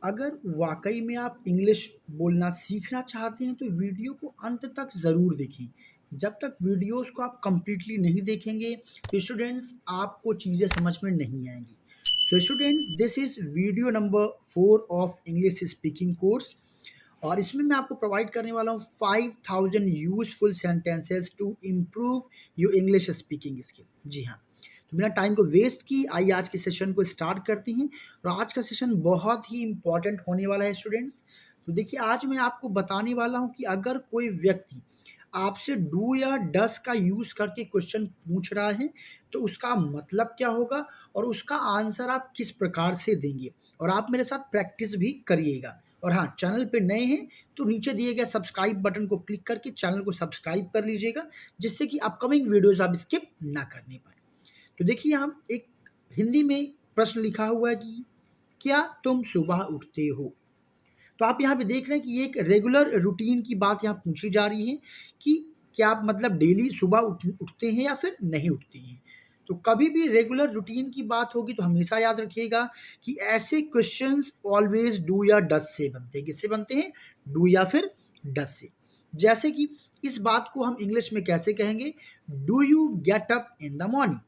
अगर वाकई में आप इंग्लिश बोलना सीखना चाहते हैं तो वीडियो को अंत तक ज़रूर देखें। जब तक वीडियोस को आप कंप्लीटली नहीं देखेंगे तो स्टूडेंट्स आपको चीज़ें समझ में नहीं आएंगी। So students, this is video number 4 of English speaking course और इसमें मैं आपको प्रोवाइड करने वाला हूँ 5000 useful sentences to improve your English speaking skill. जी हाँ, तो बिना टाइम को वेस्ट की आइए आज के सेशन को स्टार्ट करते हैं। और आज का सेशन बहुत ही इंपॉर्टेंट होने वाला है स्टूडेंट्स। तो देखिए, आज मैं आपको बताने वाला हूँ कि अगर कोई व्यक्ति आपसे डू या डस का यूज़ करके क्वेश्चन पूछ रहा है तो उसका मतलब क्या होगा और उसका आंसर आप किस प्रकार से देंगे। और आप मेरे साथ प्रैक्टिस भी करिएगा। और हाँ, चैनल पे नए हैं तो नीचे दिए गए सब्सक्राइब बटन को क्लिक करके चैनल को सब्सक्राइब कर लीजिएगा, जिससे कि अपकमिंग वीडियोस आप स्किप ना करने पाए। तो देखिए, हम एक हिंदी में प्रश्न लिखा हुआ है कि क्या तुम सुबह उठते हो। तो आप यहाँ पे देख रहे हैं कि ये एक रेगुलर रूटीन की बात यहाँ पूछी जा रही है कि क्या आप मतलब डेली सुबह उठते हैं या फिर नहीं उठते हैं। तो कभी भी रेगुलर रूटीन की बात होगी तो हमेशा याद रखिएगा कि ऐसे क्वेश्चंस ऑलवेज डू या डस से बनते हैं। किससे बनते हैं? डू या फिर डस से। जैसे कि इस बात को हम इंग्लिश में कैसे कहेंगे? Do you get up in the morning.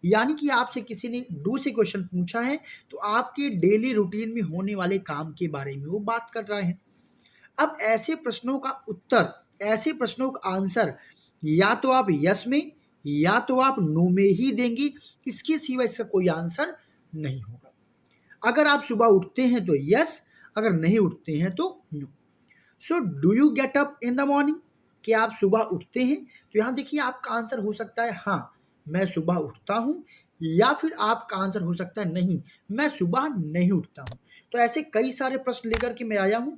यानी कि आपसे किसी ने डू से क्वेश्चन पूछा है तो आपके डेली रूटीन में होने वाले काम के बारे में वो बात कर रहे हैं। अब ऐसे प्रश्नों का उत्तर, ऐसे प्रश्नों का आंसर या तो आप यस में या तो आप नो में ही देंगे। इसके सिवा इसका कोई आंसर नहीं होगा। अगर आप सुबह उठते हैं तो यस, अगर नहीं उठते हैं तो no. So do you get up in the morning? क्या आप सुबह उठते हैं? तो यहाँ देखिए, आपका आंसर हो सकता है हाँ मैं सुबह उठता हूँ, या फिर आपका आंसर हो सकता है नहीं मैं सुबह नहीं उठता हूँ। तो ऐसे कई सारे प्रश्न लेकर के मैं आया हूँ।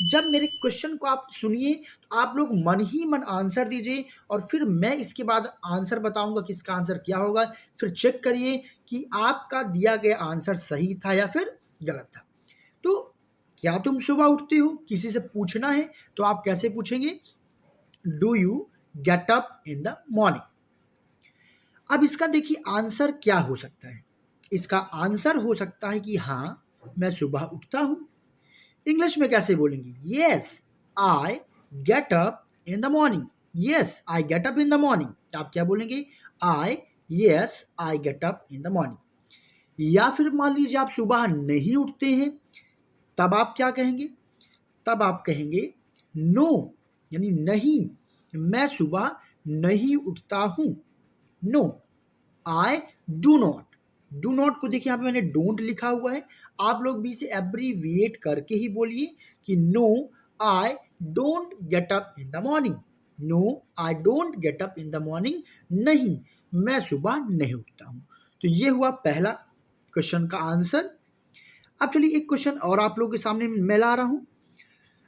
जब मेरे क्वेश्चन को आप सुनिए तो आप लोग मन ही मन आंसर दीजिए और फिर मैं इसके बाद आंसर बताऊंगा कि इसका आंसर क्या होगा। फिर चेक करिए कि आपका दिया गया आंसर सही था या फिर गलत था। तो क्या तुम सुबह उठते हो? किसी से पूछना है तो आप कैसे पूछेंगे? Do you get up in the morning. अब इसका देखिए आंसर क्या हो सकता है। इसका आंसर हो सकता है कि हाँ मैं सुबह उठता हूं। इंग्लिश में कैसे बोलेंगे? Yes I get up in the morning. Yes I get up in the morning. आप क्या बोलेंगे? I yes I get up in the morning. या फिर मान लीजिए आप सुबह नहीं उठते हैं, तब आप क्या कहेंगे? तब आप कहेंगे नो, यानी नहीं, मैं सुबह नहीं उठता हूं। No I do not. Do not को देखिए यहाँ पे मैंने डोंट लिखा हुआ है। आप लोग भी इसे एब्रीविएट करके ही बोलिए कि no I don't get up in the morning. No I don't get up in the morning. नहीं, मैं सुबह नहीं उठता हूँ। तो ये हुआ पहला क्वेश्चन का आंसर। अब चलिए एक क्वेश्चन और आप लोगों के सामने मैं ला रहा हूँ।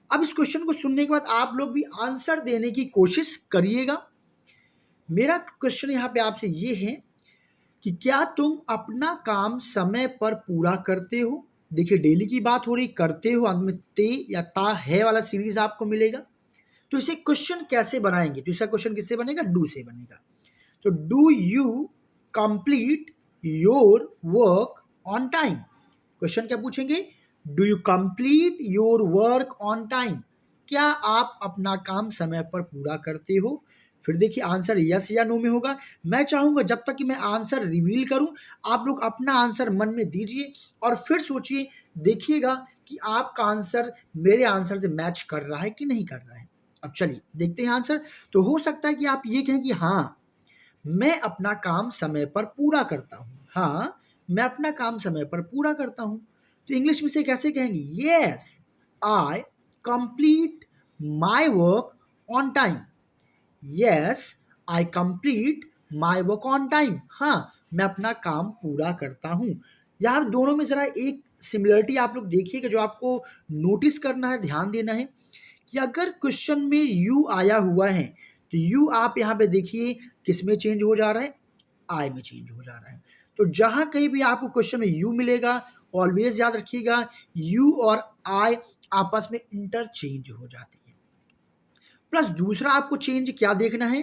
अब इस क्वेश्चन को सुनने के बाद आप लोग भी आंसर देने की कोशिश करिएगा। मेरा क्वेश्चन यहाँ पे आपसे ये है कि क्या तुम अपना काम समय पर पूरा करते हो। देखिए, डेली की बात हो रही, करते हो अंत में ते या ता है वाला सीरीज आपको मिलेगा। तो इसे क्वेश्चन कैसे बनाएंगे? तो इसका क्वेश्चन किससे बनेगा? डू से बनेगा। तो do you complete your work on time. Question क्या पूछेंगे? Do you complete your work on time. क्या आप अपना काम समय पर पूरा करते हो? फिर देखिए आंसर यस या नो में होगा। मैं चाहूंगा जब तक कि मैं आंसर रिवील करूं आप लोग अपना आंसर मन में दीजिए और फिर सोचिए, देखिएगा कि आपका आंसर मेरे आंसर से मैच कर रहा है कि नहीं कर रहा है। अब चलिए देखते हैं आंसर। तो हो सकता है कि आप ये कहें कि हाँ मैं अपना काम समय पर पूरा करता हूँ। हाँ मैं अपना काम समय पर पूरा करता हूँ। तो इंग्लिश में से कैसे कहेंगे? Yes I complete my work on time. Yes I complete my work on time. हाँ मैं अपना काम पूरा करता हूँ। यहाँ दोनों में ज़रा एक सिमिलरिटी आप लोग देखिएगा जो आपको नोटिस करना है, ध्यान देना है कि अगर क्वेश्चन में यू आया हुआ है तो यू आप यहाँ पे देखिए किस में चेंज हो जा रहा है? आई में चेंज हो जा रहा है। तो जहाँ कहीं भी आपको क्वेश्चन में यू मिलेगा ऑलवेज याद रखिएगा यू और आई आपस में इंटरचेंज हो जाती है। प्लस दूसरा आपको चेंज क्या देखना है?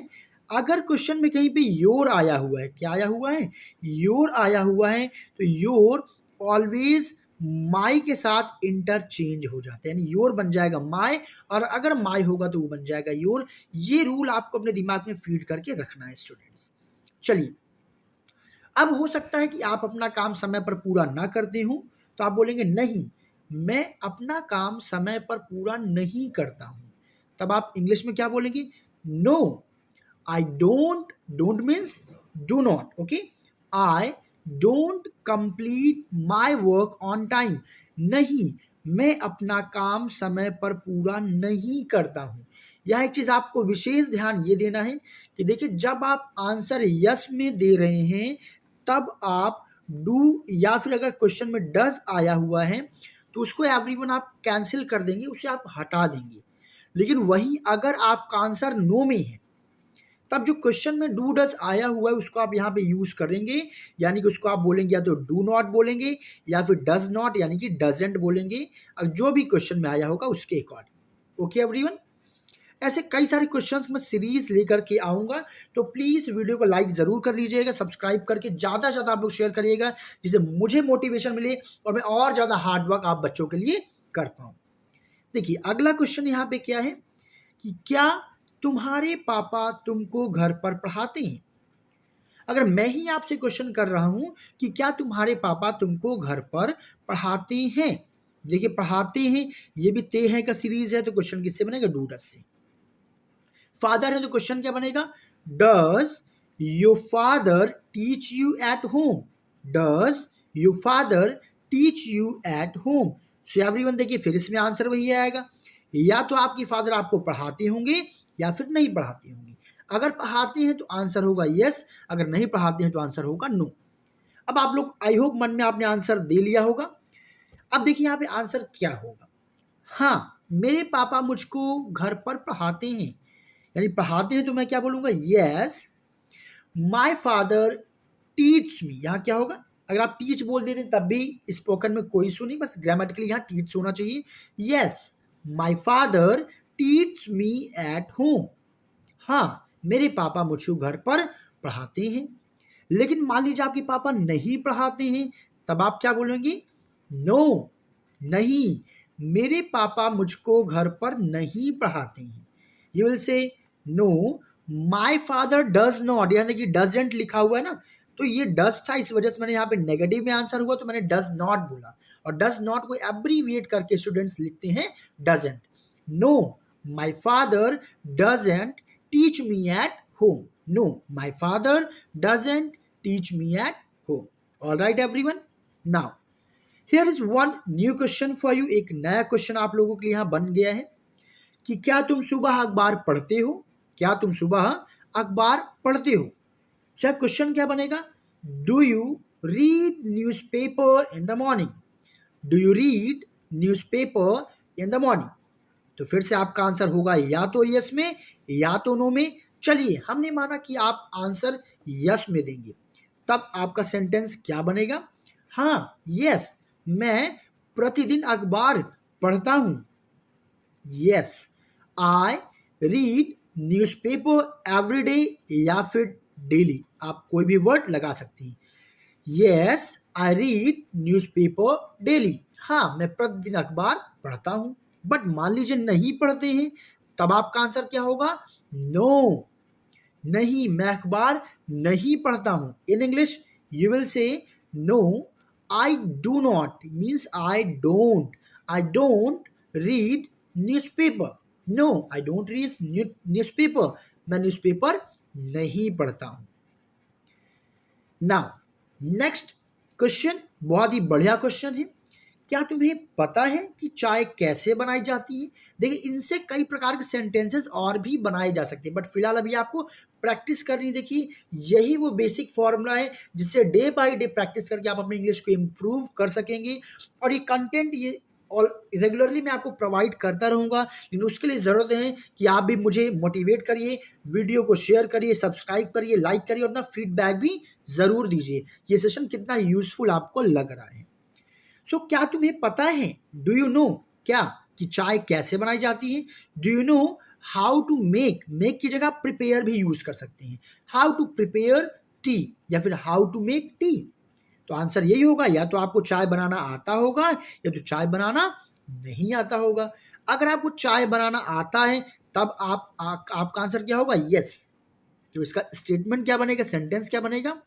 अगर क्वेश्चन में कहीं पे योर आया हुआ है, क्या आया हुआ है? योर आया हुआ है, तो योर ऑलवेज माई के साथ इंटरचेंज हो जाते हैं, यानी योर बन जाएगा माई, और अगर माई होगा तो वो बन जाएगा योर। ये रूल आपको अपने दिमाग में फीड करके रखना है स्टूडेंट्स। चलिए, अब हो सकता है कि आप अपना काम समय पर पूरा ना करते हो, तो आप बोलेंगे नहीं, मैं अपना काम समय पर पूरा नहीं करता हूं। तब आप इंग्लिश में क्या बोलेंगे? No I don't, don't means do not, okay, I don't complete my work on time. नहीं, मैं अपना काम समय पर पूरा नहीं करता हूं। यह एक चीज आपको विशेष ध्यान ये देना है कि देखिए, जब आप आंसर यस में दे रहे हैं तब आप डू, या फिर अगर क्वेश्चन में डज आया हुआ है तो उसको एवरीवन आप कैंसिल कर देंगे, उसे आप हटा देंगे। लेकिन वहीं अगर आपका आंसर नो में है तब जो क्वेश्चन में डू डज आया हुआ है उसको आप यहाँ पे यूज करेंगे, यानी कि उसको आप बोलेंगे या तो डू नॉट बोलेंगे या फिर डज नॉट यानी कि डजेंट बोलेंगे, और जो भी क्वेश्चन में आया होगा उसके अकॉर्डिंग। ओके एवरीवन, ऐसे कई सारे क्वेश्चंस मैं सीरीज लेकर के आऊंगा, तो प्लीज वीडियो को लाइक जरूर कर लीजिएगा, सब्सक्राइब करके ज्यादा से ज्यादा आप लोग शेयर करिएगा, जिससे मुझे मोटिवेशन मिले और मैं और ज्यादा हार्ड वर्क आप बच्चों के लिए कर पाऊं। देखिए, अगला क्वेश्चन यहाँ पे क्या है कि क्या तुम्हारे पापा तुमको घर पर पढ़ाते हैं? अगर मैं ही आपसे क्वेश्चन कर रहा हूं कि क्या तुम्हारे पापा तुमको घर पर पढ़ाते हैं, देखिए पढ़ाते हैं, ये भी ते हैं का सीरीज है, तो क्वेश्चन किससे बनेगा? डू डज से। फादर है तो क्वेश्चन क्या बनेगा? Does your father teach you at home? Does your father teach you at home? So everyone देखिए, फिर इसमें आंसर वही आएगा, या तो आपकी फादर आपको पढ़ाते होंगे या फिर नहीं पढ़ाते होंगे। अगर पढ़ाते हैं तो आंसर होगा यस, अगर नहीं पढ़ाते हैं तो आंसर होगा नो। अब आप लोग आई होप मन में आपने आंसर दे लिया होगा। अब देखिए यहाँ पे आंसर क्या होगा। हाँ, मेरे पापा मुझको घर पर पढ़ाते हैं, यानी पढ़ाते हैं तो मैं क्या बोलूंगा? Yes my father teach me. यहाँ क्या होगा? अगर आप टीच बोल देते तब भी स्पोकन में कोई इशू नहीं, बस ग्रामेटिकली यहाँ टीच होना चाहिए। Yes my father teach me at home. हाँ, मेरे पापा मुझको घर पर पढ़ाते हैं। लेकिन मान लीजिए आपके पापा नहीं पढ़ाते हैं, तब आप क्या बोलेंगे? नो, नहीं, मेरे पापा मुझको घर पर नहीं पढ़ाते हैं। You will say know my father does not, यानी कि डजेंट लिखा हुआ है ना, तो ये डज था, इस वजह से मैंने यहाँ पे नेगेटिव में आंसर हुआ, तो मैंने डज नॉट बोला, और डज नॉट को एब्रीविएट करके स्टूडेंट्स लिखते हैं doesn't. Know my father doesn't teach me at home. Know my father doesn't teach me at home. All right everyone, now here is one new question for you. एक नया question आप लोगों के लिए यहाँ बन गया है कि क्या तुम सुबह अखबार पढ़ते हो? क्या तुम सुबह अखबार पढ़ते हो? सो क्वेश्चन क्या बनेगा? Do you read newspaper in the morning? Do you read newspaper in the morning? तो फिर से आपका आंसर होगा या तो यस में या तो नो में। चलिए, हमने माना कि आप आंसर यस में देंगे, तब आपका सेंटेंस क्या बनेगा? हाँ, यस, मैं प्रतिदिन अखबार पढ़ता हूं। Yes I read newspaper every day, या फिर डेली, आप कोई भी वर्ड लगा सकते हैं। Yes I read newspaper daily, हाँ मैं प्रतिदिन अखबार पढ़ता हूं। बट मान लीजिए नहीं पढ़ते हैं, तब आपका आंसर क्या होगा? नो, नहीं, मैं अखबार नहीं पढ़ता हूं। In English you will say no I do not, means I don't read newspaper. No I don't read newspaper, मैं न्यूज़पेपर नहीं पढ़ता हूं। नाउ नेक्स्ट क्वेश्चन बहुत ही बढ़िया क्वेश्चन है। क्या तुम्हें पता है कि चाय कैसे बनाई जाती है? देखिए, इनसे कई प्रकार के सेंटेंसेस और भी बनाए जा सकते हैं, बट फिलहाल अभी आपको प्रैक्टिस करनी। देखिए, यही वो बेसिक फॉर्मूला है जिससे डे बाय डे प्रैक्टिस करके आप अपने इंग्लिश को इम्प्रूव कर सकेंगे। और ये कंटेंट ये और रेगुलरली मैं आपको प्रोवाइड करता रहूँगा, लेकिन उसके लिए ज़रूरत है कि आप भी मुझे मोटिवेट करिए, वीडियो को शेयर करिए, सब्सक्राइब करिए, लाइक करिए और अपना फीडबैक भी ज़रूर दीजिए ये सेशन कितना यूजफुल आपको लग रहा है। सो क्या तुम्हें पता है? डू यू नो क्या कि चाय कैसे बनाई जाती है? Do you know how to make की जगह प्रिपेयर भी यूज कर सकते हैं। हाउ टू प्रिपेयर टी या फिर हाउ टू मेक टी। तो आंसर यही होगा, या तो आपको चाय बनाना आता होगा या तो चाय बनाना नहीं आता होगा। अगर आपको चाय बनाना आता है तब आपका आंसर क्या होगा, यस। तो इसका स्टेटमेंट क्या बनेगा, सेंटेंस क्या बनेगा,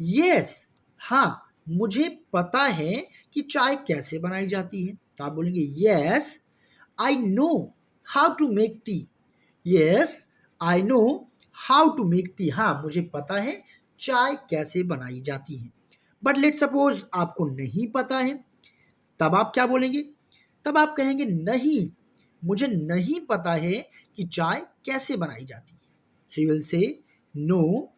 यस, हाँ मुझे पता है कि चाय कैसे बनाई जाती है। तो आप बोलेंगे yes I know how to make tea, yes I know how to make tea, हाँ मुझे पता है चाय कैसे बनाई जाती है। बट लेट सपोज आपको नहीं पता है, तब आप क्या बोलेंगे, तब आप कहेंगे नहीं मुझे नहीं पता है कि चाय कैसे बनाई जाती है। So you will say no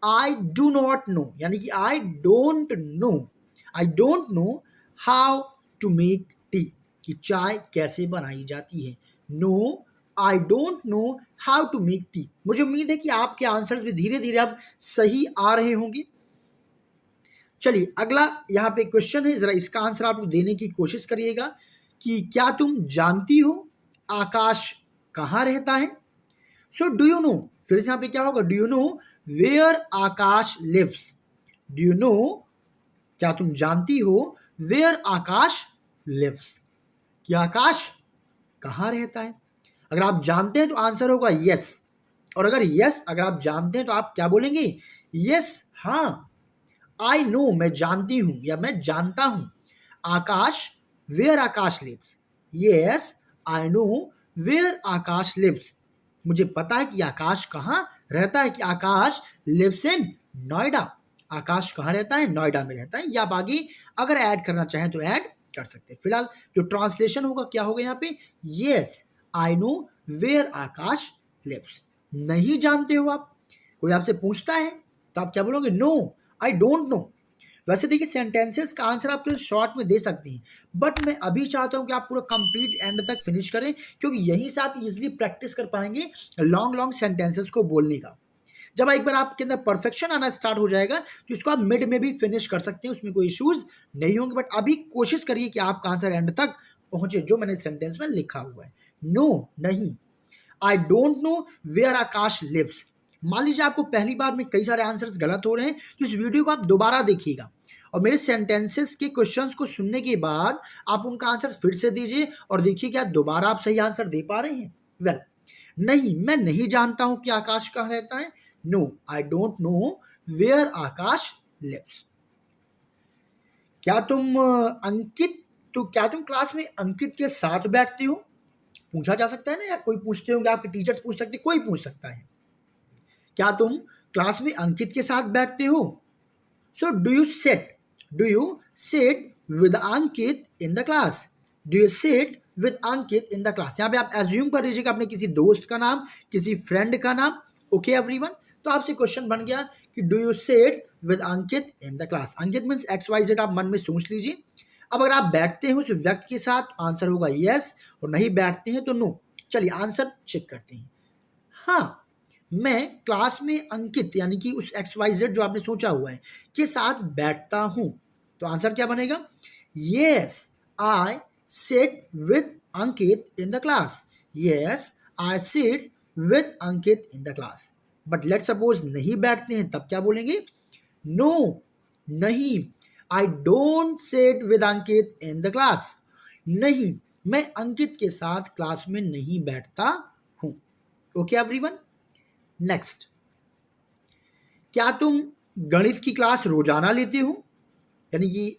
I do not know, यानी कि I don't know, I don't know how to make tea, कि चाय कैसे बनाई जाती है। No I don't know how to make tea. मुझे उम्मीद है कि आपके आंसर्स भी धीरे धीरे अब सही आ रहे होंगे। चलिए अगला यहाँ पे क्वेश्चन है, जरा इसका आंसर आप लोग देने की कोशिश करिएगा कि क्या तुम जानती हो आकाश कहाँ रहता है। सो डू यू नो, फिर से यहाँ पे क्या होगा, do you know where Akash lives, do you know, क्या तुम जानती हो वेयर आकाश लिव्स, कि आकाश कहाँ रहता है। अगर आप जानते हैं तो आंसर होगा यस, और अगर यस अगर आप जानते हैं तो आप क्या बोलेंगे, यस हाँ, आई नो मैं जानती हूं या मैं जानता हूं Akash where Akash lives, yes I know where Akash lives, मुझे पता है कि आकाश कहाँ रहता है, कि आकाश लिव्स इन नोएडा, आकाश कहाँ रहता है, नोएडा में रहता है। या आप आगे अगर ऐड करना चाहें तो ऐड कर सकते हैं। फिलहाल जो ट्रांसलेशन होगा क्या होगा यहाँ पे, yes I know where Akash lives. नहीं जानते हो आप, कोई आपसे पूछता है तो आप क्या बोलोगे, नो आई डोंट नो। वैसे देखिए सेंटेंसेस का आंसर आप केवल शॉर्ट में दे सकते हैं, बट मैं अभी चाहता हूं कि आप पूरा कंप्लीट एंड तक फिनिश करें, क्योंकि यहीं से आप इजीली प्रैक्टिस कर पाएंगे लॉन्ग लॉन्ग सेंटेंसेस को बोलने का। जब एक बार आपके अंदर परफेक्शन आना स्टार्ट हो जाएगा तो इसको आप मिड में भी फिनिश कर सकते हैं, उसमें कोई इश्यूज नहीं होंगे। बट अभी कोशिश करिए कि आपका आंसर एंड तक पहुंचे जो मैंने सेंटेंस में लिखा हुआ है। नो नहीं, I don't know where Akash lives. मान लीजिए आपको पहली बार में कई सारे आंसर्स गलत हो रहे हैं तो इस वीडियो को आप दोबारा देखिएगा और मेरे सेंटेंसेस के क्वेश्चंस को सुनने के बाद आप उनका आंसर फिर से दीजिए और देखिए क्या दोबारा आप सही आंसर दे पा रहे हैं। वेल नहीं, मैं नहीं जानता हूं कि आकाश कहाँ रहता है। No I don't know where Akash lives. क्या तुम अंकित, तो क्या तुम क्लास में अंकित के साथ बैठते हो, पूछा जा सकता है ना, या कोई पूछते होंगे, आपके टीचर्स पूछ सकते, कोई पूछ सकता है। क्या तुम क्लास में अंकित के साथ बैठते हो। सो do you sit with Ankit in the class, do you sit with Ankit in the class. यहाँ पे आप एज्यूम कर लीजिएगा अपने किसी दोस्त का नाम, किसी फ्रेंड का नाम। ओके एवरीवन, तो आपसे क्वेश्चन बन गया कि do you sit with Ankit in the class. Ankit means XYZ, आप मन में सोच लीजिए। अब अगर आप बैठते हैं उस व्यक्ति के साथ, आंसर होगा यस, और नहीं बैठते हैं तो नो। चलिए आंसर चेक करते हैं। हाँ, मैं क्लास में अंकित यानी कि उस XYZ जो आपने सोचा हुआ है के साथ बैठता हूं, तो आंसर क्या बनेगा, yes I sit with Ankit in the class, yes I sit with Ankit in the class. But let suppose नहीं बैठते हैं, तब क्या बोलेंगे, नो नहीं, I don't sit with Ankit in the class, नहीं मैं अंकित के साथ क्लास में नहीं बैठता हूं। ओके एवरीवन, नेक्स्ट, क्या तुम गणित की क्लास रोजाना लेते हो, यानी कि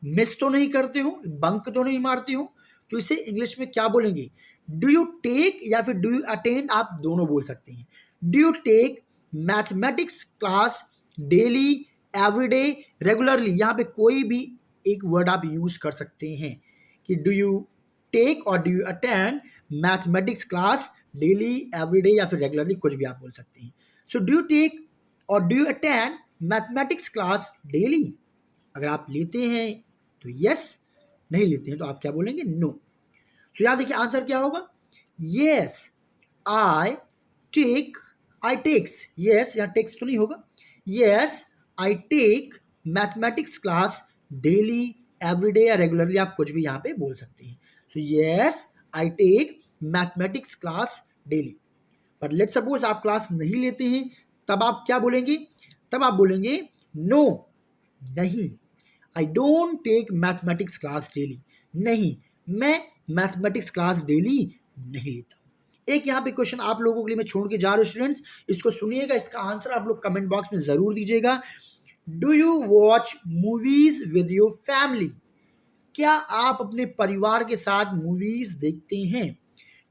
मिस तो नहीं करते हो, बंक तो नहीं मारते हो, तो इसे इंग्लिश में क्या बोलेंगे, डू यू टेक या फिर डू यू अटेंड, आप दोनों बोल सकते हैं। Do you take mathematics class daily, everyday, regularly, यहाँ पे कोई भी एक वर्ड आप यूज कर सकते हैं कि डू यू टेक और do you attend mathematics class daily, everyday या फिर रेगुलरली, कुछ भी आप बोल सकते हैं। सो डू यू टेक और do you attend mathematics class daily. अगर आप लेते हैं तो यस, नहीं लेते हैं तो आप क्या बोलेंगे, नो। सो यहाँ देखिए आंसर क्या होगा, yes I take, I takes, yes यहाँ टेक्स तो नहीं होगा, yes I take mathematics class daily, everyday या रेगुलरली, आप कुछ भी यहाँ पे बोल सकते हैं। So yes I take mathematics class daily. But let suppose आप क्लास नहीं लेते हैं, तब आप क्या बोलेंगे, तब आप बोलेंगे नो नहीं, I don't take mathematics class daily. नहीं, मैं मैथमेटिक्स क्लास डेली नहीं लेता। एक यहाँ पे क्वेश्चन आप लोगों के लिए मैं छोड़ के जा रहा हूँ स्टूडेंट्स, इसको सुनिएगा, इसका आंसर आप लोग कमेंट बॉक्स में जरूर दीजिएगा। Do you watch movies with your family? क्या आप अपने परिवार के साथ मूवीज देखते हैं?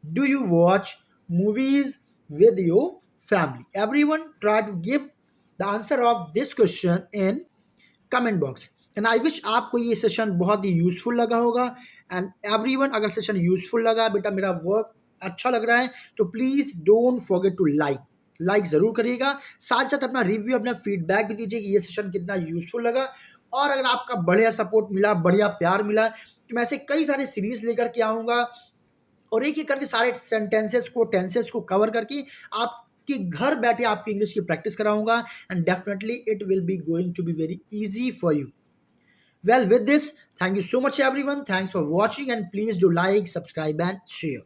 Do you watch movies with your family? Everyone try to give the answer of this question in comment box. And I wish आपको ये सेशन बहुत ही यूजफुल लगा होगा। एंड एवरीवन, अगर सेशन यूजफुल लगा, बेटा मेरा वर्क अच्छा लग रहा है, तो please don't forget to like जरूर करिएगा। साथ साथ अपना रिव्यू, अपना फीडबैक भी दीजिए कि ये सेशन कितना यूजफुल लगा। और अगर आपका बढ़िया सपोर्ट मिला, बढ़िया प्यार मिला, तो मैं ऐसे कई सारे सीरीज लेकर के आऊँगा और एक एक करके सारे टेंसेस को कवर करके आपके घर बैठे आपकी इंग्लिश की प्रैक्टिस कराऊंगा। And definitely it will be going to be very easy for you. Well, with this, thank you so much everyone. Thanks for watching and please do like, subscribe and share.